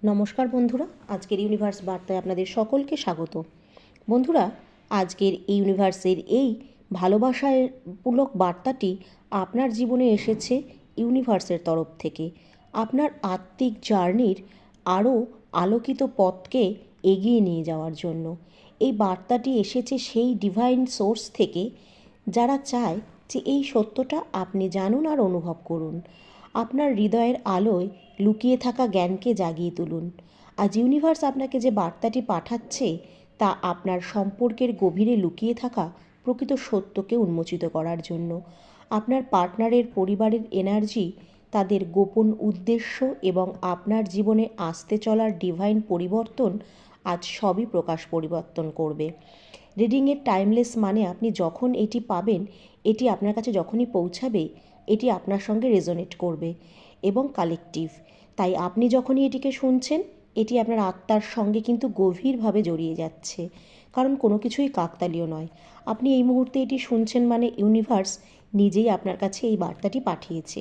নমস্কার বন্ধুরা, আজকের ইউনিভার্স বার্তায় আপনাদের সকলকে স্বাগত। বন্ধুরা, আজকের এই ইউনিভার্সের এই ভালোবাসামূলক বার্তাটি আপনার জীবনে এসেছে ইউনিভার্সের তরফ থেকে। আপনার আত্মিক জার্নির আরও আলোকিত পথকে এগিয়ে নিয়ে যাওয়ার জন্য এই বার্তাটি এসেছে সেই ডিভাইন সোর্স থেকে, যারা চায় যে এই সত্যটা আপনি জানুন আর অনুভব করুন। আপনার হৃদয়ের আলোয় লুকিয়ে থাকা জ্ঞানকে জাগিয়ে তুলুন। আজ ইউনিভার্স আপনাকে যে বার্তাটি পাঠাচ্ছে তা আপনার সম্পর্কের গভীরে লুকিয়ে থাকা প্রকৃত সত্যকে উন্মোচিত করার জন্য। আপনার পার্টনারের পরিবারের এনার্জি, তাদের গোপন উদ্দেশ্য এবং আপনার জীবনে আসতে চলার ডিভাইন পরিবর্তন আজ সবই পরিবর্তন করবে। রিডিংয়ের টাইমলেস মানে আপনি যখন এটি পাবেন, এটি আপনার কাছে যখনই পৌঁছাবে, এটি আপনার সঙ্গে রেজোনেট করবে এবং কালেকটিভ। তাই আপনি যখনই এটিকে শুনছেন, এটি আপনার আত্মার সঙ্গে কিন্তু গভীরভাবে জড়িয়ে যাচ্ছে, কারণ কোনো কিছুই কাকতালীয় নয়। আপনি এই মুহূর্তে এটি শুনছেন মানে ইউনিভার্স নিজেই আপনার কাছে এই বার্তাটি পাঠিয়েছে।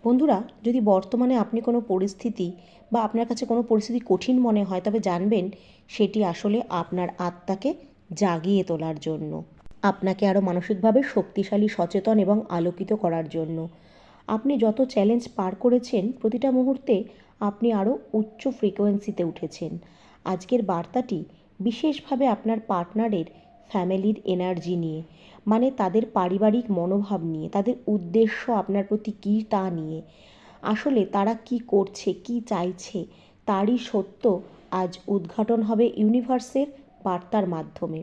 বন্ধুরা, যদি বর্তমানে আপনি কোনো পরিস্থিতি বা আপনার কাছে কোনো পরিস্থিতি কঠিন মনে হয়, তবে জানবেন সেটি আসলে আপনার আত্মাকে জাগিয়ে তোলার জন্য, আপনাকে আরও মানসিকভাবে শক্তিশালী, সচেতন এবং আলোকিত করার জন্য। আপনি যত চ্যালেঞ্জ পার করেছেন, প্রতিটা মুহূর্তে আপনি আরও উচ্চ ফ্রিকোয়েন্সিতে উঠেছেন। আজকের বার্তাটি বিশেষভাবে আপনার পার্টনারের ফ্যামিলির এনার্জি নিয়ে, মানে তাদের পারিবারিক মনোভাব নিয়ে, তাদের উদ্দেশ্য আপনার প্রতি কী তা নিয়ে। আসলে তারা কি করছে, কি চাইছে, তারই সত্য আজ উদ্ঘাটন হবে ইউনিভার্সের বার্তার মাধ্যমে।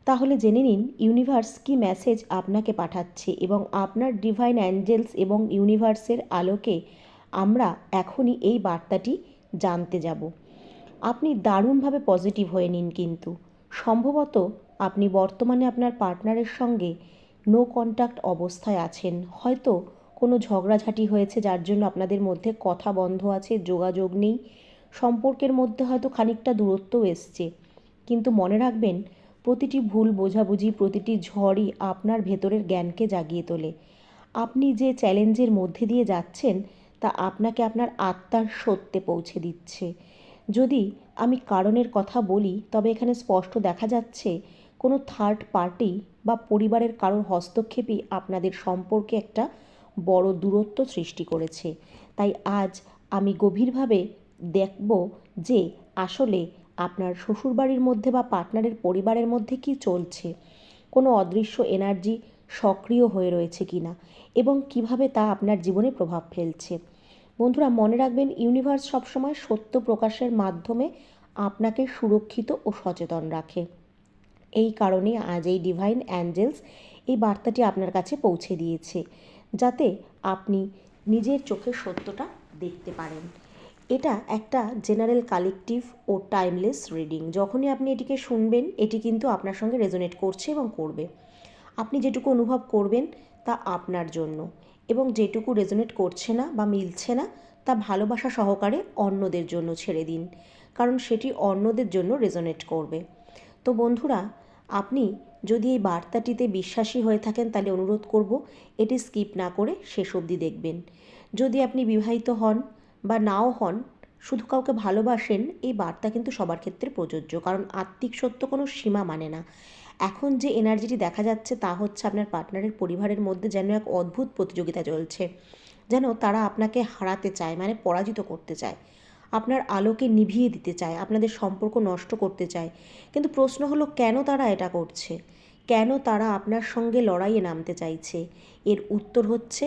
তাহলে জেনে নিন ইউনিভার্স কী মেসেজ আপনাকে পাঠাচ্ছে, এবং আপনার ডিভাইন অ্যাঞ্জেলস এবং ইউনিভার্সের আলোকে আমরা এখনই এই বার্তাটি জানতে যাব। আপনি দারুণভাবে পজিটিভ হয়ে নিন, কিন্তু সম্ভবত আপনি বর্তমানে আপনার পার্টনারের সঙ্গে নো কন্ট্যাক্ট অবস্থায় আছেন। হয়তো কোনো ঝগড়াঝাটি হয়েছে, যার জন্য আপনাদের মধ্যে কথা বন্ধ আছে, যোগাযোগ নেই। সম্পর্কের মধ্যে হয়তো খানিকটা দূরত্বও এসছে। কিন্তু মনে রাখবেন, প্রতিটি ভুল বোঝাবুঝি, প্রতিটি ঝড়ই আপনার ভেতরের জ্ঞানকে জাগিয়ে তোলে। আপনি যে চ্যালেঞ্জের মধ্যে দিয়ে যাচ্ছেন, তা আপনাকে আপনার আত্মার সত্যে পৌঁছে দিচ্ছে। যদি আমি কারণের কথা বলি, তবে এখানে স্পষ্ট দেখা যাচ্ছে কোনো থার্ড পার্টি বা পরিবারের কারোর হস্তক্ষেপই আপনাদের সম্পর্কে একটা বড় দূরত্ব সৃষ্টি করেছে। তাই আজ আমি গভীরভাবে দেখব যে আসলে আপনার শ্বশুরবাড়ির মধ্যে বা পার্টনারের পরিবারের মধ্যে কি চলছে, কোনো অদৃশ্য এনার্জি সক্রিয় হয়ে রয়েছে কিনা, এবং কিভাবে তা আপনার জীবনে প্রভাব ফেলছে। বন্ধুরা, মনে রাখবেন ইউনিভার্স সবসময় সত্য প্রকাশের মাধ্যমে আপনাকে সুরক্ষিত ও সচেতন রাখে। এই কারণে আজ এই ডিভাইন অ্যাঞ্জেলস এই বার্তাটি আপনার কাছে পৌঁছে দিয়েছে, যাতে আপনি নিজের চোখে সত্যটা দেখতে পারেন। এটা একটা জেনারেল, কালেকটিভ ও টাইমলেস রিডিং। যখনই আপনি এটিকে শুনবেন, এটি কিন্তু আপনার সঙ্গে রেজোনেট করছে এবং করবে। আপনি যেটুকু অনুভব করবেন তা আপনার জন্য, এবং যেটুকু রেজোনেট করছে না বা মিলছে না, তা ভালোবাসা সহকারে অন্যদের জন্য ছেড়ে দিন, কারণ সেটি অন্যদের জন্য রেজোনেট করবে। তো বন্ধুরা, আপনি যদি এই বার্তাটিতে বিশ্বাসী হয়ে থাকেন, তাহলে অনুরোধ করব এটি স্কিপ না করে শেষ অবধি দেখবেন। যদি আপনি বিবাহিত হন বা নাও হন, শুধু কাউকে ভালোবাসেন, এই বার্তা কিন্তু সবার ক্ষেত্রে প্রযোজ্য, কারণ আত্মিক সত্য কোনো সীমা মানে না। এখন যে এনার্জিটি দেখা যাচ্ছে তা হচ্ছে আপনার পার্টনারের পরিবারের মধ্যে যেন এক অদ্ভুত প্রতিযোগিতা চলছে, যেন তারা আপনাকে হারাতে চায়, মানে পরাজিত করতে চায়, আপনার আলোকে নিভিয়ে দিতে চায়, আপনাদের সম্পর্ক নষ্ট করতে চায়। কিন্তু প্রশ্ন হলো, কেন তারা এটা করছে? কেন তারা আপনার সঙ্গে লড়াইয়ে নামতে চাইছে? এর উত্তর হচ্ছে,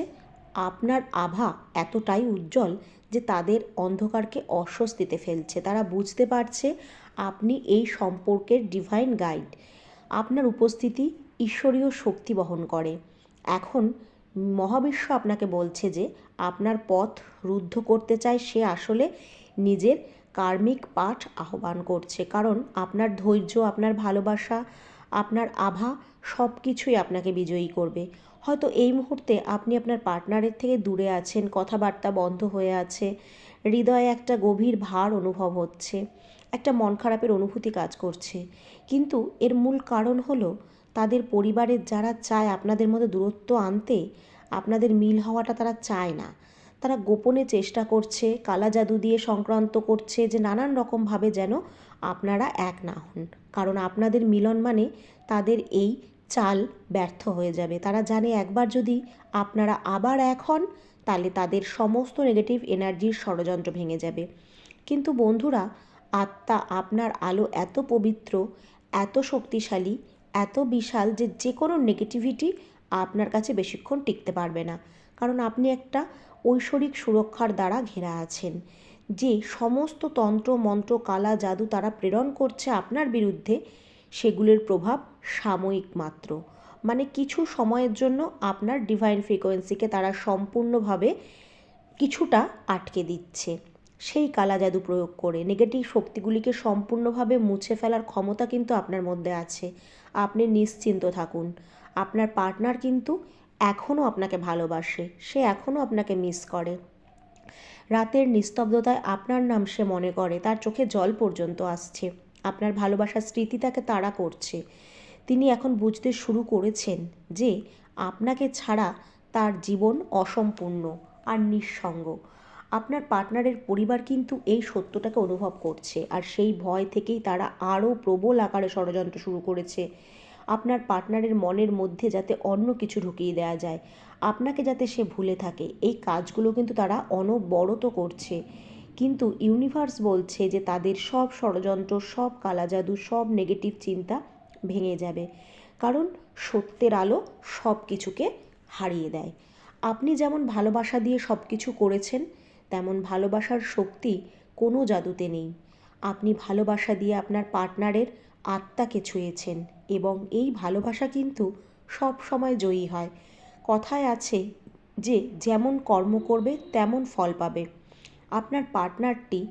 আপনার আভা এতটাই উজ্জ্বল যে তাদের অন্ধকারকে অস্বস্তিতে ফেলছে। তারা বুঝতে পারছে আপনি এই সম্পর্কের ডিভাইন গাইড। আপনার উপস্থিতি ঈশ্বরীয় শক্তি বহন করে। এখন মহাবিশ্ব আপনাকে বলছে যে আপনার পথ রুদ্ধ করতে চায়। সে আসলে নিজের কার্মিক পাঠ আহ্বান করছে, কারণ আপনার ধৈর্য, আপনার ভালোবাসা, আপনার আভা সব কিছুই আপনাকে বিজয়ী করবে। হয়তো এই মুহূর্তে আপনি আপনার পার্টনারের থেকে দূরে আছেন, কথাবার্তা বন্ধ হয়ে আছে, হৃদয়ে একটা গভীর ভার অনুভব হচ্ছে, একটা মন খারাপের অনুভূতি কাজ করছে। কিন্তু এর মূল কারণ হলো, তাদের পরিবারের যারা চায় আপনাদের মধ্যে দূরত্ব আনতে, আপনাদের মিল হওয়াটা তারা চায় না। তারা গোপনে চেষ্টা করছে, কালা জাদু দিয়ে সংক্রান্ত করছে যে নানান রকমভাবে যেন আপনারা এক না হন। কারণ আপনাদের মিলন মানে তাদের এই চাল ব্যর্থ হয়ে যাবে। তারা জানে একবার যদি আপনারা আবার এক হন, তাহলে তাদের সমস্ত নেগেটিভ এনার্জির ষড়যন্ত্র ভেঙে যাবে। কিন্তু বন্ধুরা, আত্মা আপনার আলো এত পবিত্র, এত শক্তিশালী, এত বিশাল যে যে কোনো নেগেটিভিটি আপনার কাছে বেশিক্ষণ টিকতে পারবে না। কারণ আপনি একটা ঐশ্বরিক সুরক্ষার দ্বারা ঘেরা আছেন। যে সমস্ত তন্ত্র মন্ত্র কালা জাদু তারা প্রেরণ করছে আপনার বিরুদ্ধে, সেগুলোর প্রভাব সাময়িক মাত্র। মানে কিছু সময়ের জন্য আপনার ডিভাইন ফ্রিকোয়েন্সিকে তারা সম্পূর্ণভাবে কিছুটা আটকে দিচ্ছে। সেই কালা জাদু প্রয়োগ করে নেগেটিভ শক্তিগুলিকে সম্পূর্ণভাবে মুছে ফেলার ক্ষমতা কিন্তু আপনার মধ্যে আছে। আপনি নিশ্চিন্ত থাকুন। আপনার পার্টনার কিন্তু এখনও আপনাকে ভালোবাসে, সে এখনও আপনাকে মিস করে। রাতের নিস্তব্ধতায় আপনার নাম সে মনে করে, তার চোখে জল পর্যন্ত আসছে। আপনার ভালোবাসার স্মৃতি তাকে তাড়া করছে। তিনি এখন বুঝতে শুরু করেছেন যে আপনাকে ছাড়া তার জীবন অসম্পূর্ণ আর নিঃসঙ্গ। আপনার পার্টনারের পরিবার কিন্তু এই সত্যটাকে অনুভব করছে, আর সেই ভয় থেকেই তারা আরও প্রবল আকারে ষড়যন্ত্র শুরু করেছে। আপনার পার্টনারের মনের মধ্যে যাতে অন্য কিছু ঢুকিয়ে দেওয়া যায়, আপনাকে যাতে সে ভুলে থাকে, এই কাজগুলো কিন্তু তারা অনবরত করছে। কিন্তু ইউনিভার্স বলছে যে তাদের সব ষড়যন্ত্র, সব কালাজাদু, সব নেগেটিভ চিন্তা ভেঙে যাবে। কারণ সত্যের আলো সব কিছুকে হারিয়ে দেয়। আপনি যেমন ভালোবাসা দিয়ে সব কিছু করেছেন, তেমন ভালোবাসার শক্তি কোনো জাদুতে নেই। আপনি ভালোবাসা দিয়ে আপনার পার্টনারের আত্মাকে ছুঁয়েছেন, এবং এই ভালোবাসা কিন্তু সব সময় জয়ী হয়। কথায় আছে যে যেমন কর্ম করবে তেমন ফল পাবে। আপনার পার্টনারটি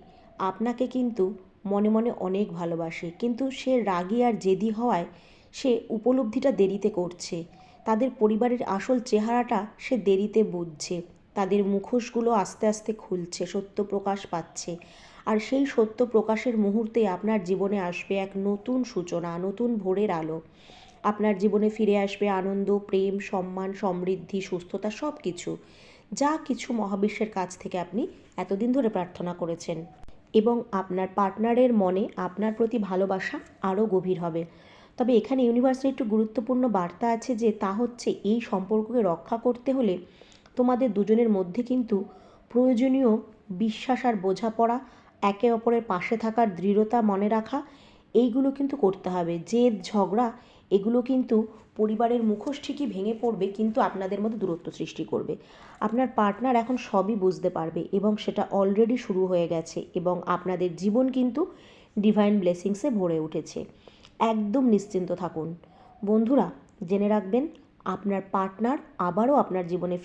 আপনাকে কিন্তু মনে মনে অনেক ভালোবাসে, কিন্তু সে রাগী আর জেদি হওয়ায় সে উপলব্ধিটা দেরিতে করছে। তাদের পরিবারের আসল চেহারাটা সে দেরিতে বুঝছে। তাদের মুখোশগুলো আস্তে আস্তে খুলছে, সত্য প্রকাশ পাচ্ছে। আর সেই সত্য প্রকাশের মুহূর্তে আপনার জীবনে আসবে এক নতুন সূচনা, নতুন ভোরের আলো। আপনার জীবনে ফিরে আসবে আনন্দ, প্রেম, সম্মান, সমৃদ্ধি, সুস্থতা, সব কিছু, যা কিছু মহাবিশ্বের কাছ থেকে আপনি এতদিন ধরে প্রার্থনা করেছেন। এবং আপনার পার্টনারের মনে আপনার প্রতি ভালোবাসা আরও গভীর হবে। তবে এখানে ইউনিভার্সের একটু গুরুত্বপূর্ণ বার্তা আছে, যে তা হচ্ছে এই সম্পর্ককে রক্ষা করতে হলে তোমাদের দুজনের মধ্যে কিন্তু প্রয়োজনীয় বিশ্বাস আর বোঝাপড়া, একে অপরের পাশে থাকার দৃঢ়তা মনে রাখা, এইগুলো কিন্তু করতে হবে। জেদ, ঝগড়া, এগুলো কিন্তু পরিবারের মুখোশ ঠিকই ভেঙে পড়বে, কিন্তু আপনাদের মধ্যে দূরত্ব সৃষ্টি করবে। আপনার পার্টনার এখন সবই বুঝতে পারবে, এবং সেটা অলরেডি শুরু হয়ে গেছে, এবং আপনাদের জীবন কিন্তু ডিভাইন ব্লেসিংসে ভরে উঠেছে। একদম নিশ্চিন্ত থাকুন। বন্ধুরা, জেনে রাখবেন, আপনার পার্টনার আবারও আপনার জীবনে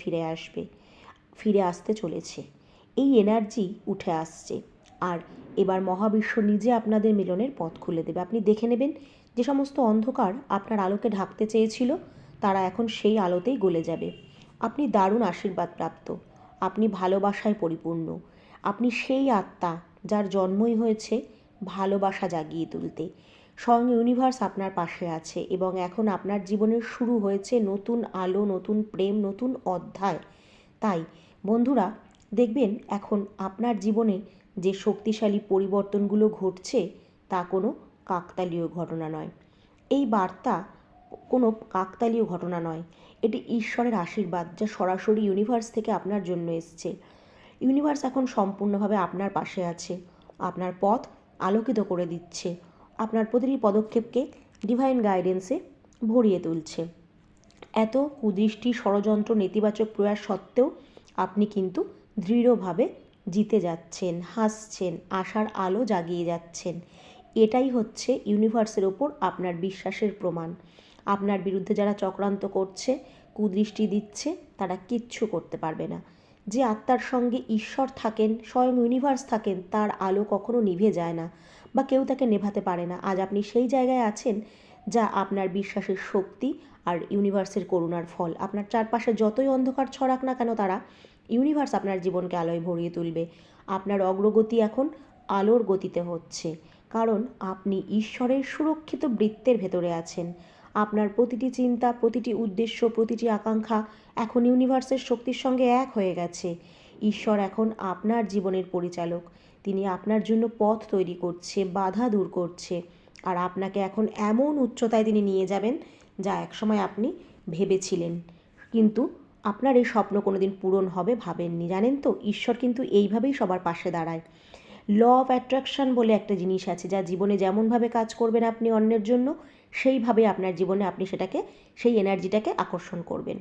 ফিরে আসতে চলেছে। এই এনার্জি উঠে আসছে, আর এবার মহাবিশ্ব নিজে আপনাদের মিলনের পথ খুলে দেবে। আপনি দেখে নেবেন যে সমস্ত অন্ধকার আপনার আলোকে ঢাকতে চেয়েছিল, তারা এখন সেই আলোতেই গলে যাবে। আপনি দারুণ আশীর্বাদ প্রাপ্ত। আপনি ভালোবাসায় পরিপূর্ণ। আপনি সেই আত্মা যার জন্মই হয়েছে ভালোবাসা জাগিয়ে তুলতে। স্বয়ং ইউনিভার্স আপনার পাশে আছে, এবং এখন আপনার জীবনের শুরু হয়েছে নতুন আলো, নতুন প্রেম, নতুন অধ্যায়। তাই বন্ধুরা, দেখবেন এখন আপনার জীবনে যে শক্তিশালী পরিবর্তনগুলো ঘটছে, তা কোনো কাকতালীয় ঘটনা নয়। এই বার্তা কোনো কাকতালীয় ঘটনা নয়, এটি ঈশ্বরের আশীর্বাদ, যা সরাসরি ইউনিভার্স থেকে আপনার জন্য এসছে। ইউনিভার্স এখন সম্পূর্ণভাবে আপনার পাশে আছে, আপনার পথ আলোকিত করে দিচ্ছে, আপনার প্রতিটি পদক্ষেপকে ডিভাইন গাইডেন্সে ভরিয়ে তুলছে। এত কুদৃষ্টি, ষড়যন্ত্র, নেতিবাচক প্রয়াস সত্ত্বেও আপনি কিন্তু দৃঢ়ভাবে জিতে যাচ্ছেন, হাসছেন, আশার আলো জাগিয়ে যাচ্ছেন। এটাই হচ্ছে ইউনিভার্সের ওপর আপনার বিশ্বাসের প্রমাণ। আপনার বিরুদ্ধে যারা চক্রান্ত করছে, কুদৃষ্টি দিচ্ছে, তারা কিচ্ছু করতে পারবে না। যে আত্মার সঙ্গে ঈশ্বর থাকেন, স্বয়ং ইউনিভার্স থাকেন, তার আলো কখনো নিভে যায় না, বা কেউ তাকে নেভাতে পারে না। আজ আপনি সেই জায়গায় আছেন, যা আপনার বিশ্বাসের শক্তি আর ইউনিভার্সের করুণার ফল। আপনার চারপাশে যতই অন্ধকার ছড়াক না কেন, তারা ইউনিভার্স আপনার জীবনকে আলোয় ভরিয়ে তুলবে। আপনার অগ্রগতি এখন আলোর গতিতে হচ্ছে, কারণ আপনি ঈশ্বরের সুরক্ষিত বৃত্তের ভেতরে আছেন। আপনার প্রতিটি চিন্তা, প্রতিটি উদ্দেশ্য, প্রতিটি আকাঙ্ক্ষা এখন ইউনিভার্সের শক্তির সঙ্গে এক হয়ে গেছে। ঈশ্বর এখন আপনার জীবনের পরিচালক। তিনি আপনার জন্য পথ তৈরি করছে, বাধা দূর করছে, আর আপনাকে এখন এমন উচ্চতায় তিনি নিয়ে যাবেন যা একসময় আপনি ভেবেছিলেন, কিন্তু আপনার এই স্বপ্ন কোনোদিন পূরণ হবে ভাবেননি। জানেন তো, ঈশ্বর কিন্তু এইভাবেই সবার পাশে দাঁড়ায়। ল অফ অ্যাট্রাকশন বলে একটা জিনিস আছে, যা জীবনে যেমনভাবে কাজ করবেন আপনি অন্যের জন্য, সেইভাবে আপনার জীবনে আপনি সেই এনার্জিটাকে আকর্ষণ করবেন।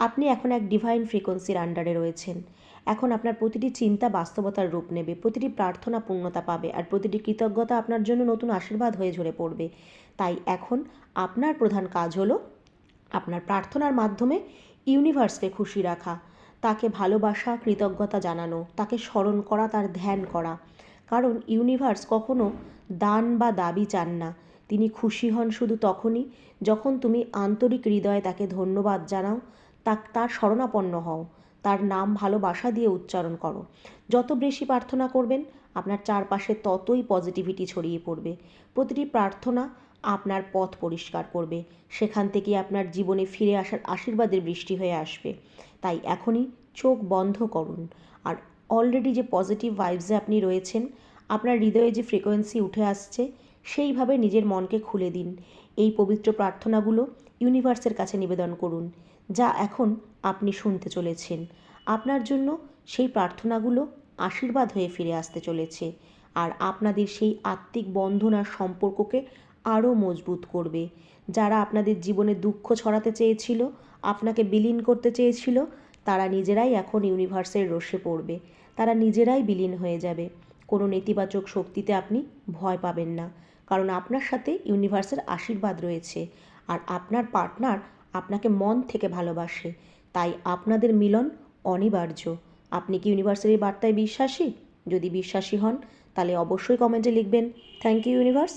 আপনি এখন এক ডিভাইন ফ্রিকোয়েন্সির আন্ডারে রয়েছেন। এখন আপনার প্রতিটি চিন্তা বাস্তবতার রূপ নেবে, প্রতিটি প্রার্থনা পূর্ণতা পাবে, আর প্রতিটি কৃতজ্ঞতা আপনার জন্য নতুন আশীর্বাদ হয়ে ঝরে পড়বে। তাই এখন আপনার প্রধান কাজ হলো আপনার প্রার্থনার মাধ্যমে ইউনিভার্সকে খুশি রাখা, তাকে ভালোবাসা, কৃতজ্ঞতা জানানো, তাকে স্মরণ করা, তার ধ্যান করা। কারণ ইউনিভার্স কখনো দান বা দাবি চান না। তিনি খুশি হন শুধু তখনই যখন তুমি আন্তরিক হৃদয়ে তাকে ধন্যবাদ জানাও, তার শরণাপন্ন হও, তার নাম ভালোবাসা দিয়ে উচ্চারণ করো। যত বেশি প্রার্থনা করবেন, আপনার চারপাশে ততই পজিটিভিটি ছড়িয়ে পড়বে। প্রতিটি প্রার্থনা আপনার পথ পরিষ্কার করবে, সেখান থেকে আপনার জীবনে ফিরে আসার আশীর্বাদের বৃষ্টি হয়ে আসবে। তাই এখনই চোখ বন্ধ করুন, আর অলরেডি যে পজিটিভ ভাইবসে আপনি রয়েছেন, আপনার হৃদয়ে যে ফ্রিকোয়েন্সি উঠে আসছে, সেইভাবে নিজের মনকে খুলে দিন। এই পবিত্র প্রার্থনাগুলো ইউনিভার্সের কাছে নিবেদন করুন, যা এখন আপনি শুনতে চলেছেন। আপনার জন্য সেই প্রার্থনাগুলো আশীর্বাদ হয়ে ফিরে আসতে চলেছে, আর আপনাদের সেই আত্মিক বন্ধন আর সম্পর্ককে আরও মজবুত করবে। যারা আপনাদের জীবনে দুঃখ ছড়াতে চেয়েছিল, আপনাকে বিলীন করতে চেয়েছিল, তারা নিজেরাই এখন ইউনিভার্সের রোষে পড়বে। তারা নিজেরাই বিলীন হয়ে যাবে। কোনো নেতিবাচক শক্তিতে আপনি ভয় পাবেন না, কারণ আপনার সাথে ইউনিভার্সের আশীর্বাদ রয়েছে, আর আপনার পার্টনার আপনাকে মন থেকে ভালোবাসে। তাই আপনাদের মিলন অনিবার্য। আপনি কি ইউনিভার্সের এই বার্তায় বিশ্বাসী? যদি বিশ্বাসী হন, তাহলে অবশ্যই কমেন্টে লিখবেন থ্যাংক ইউ ইউনিভার্স।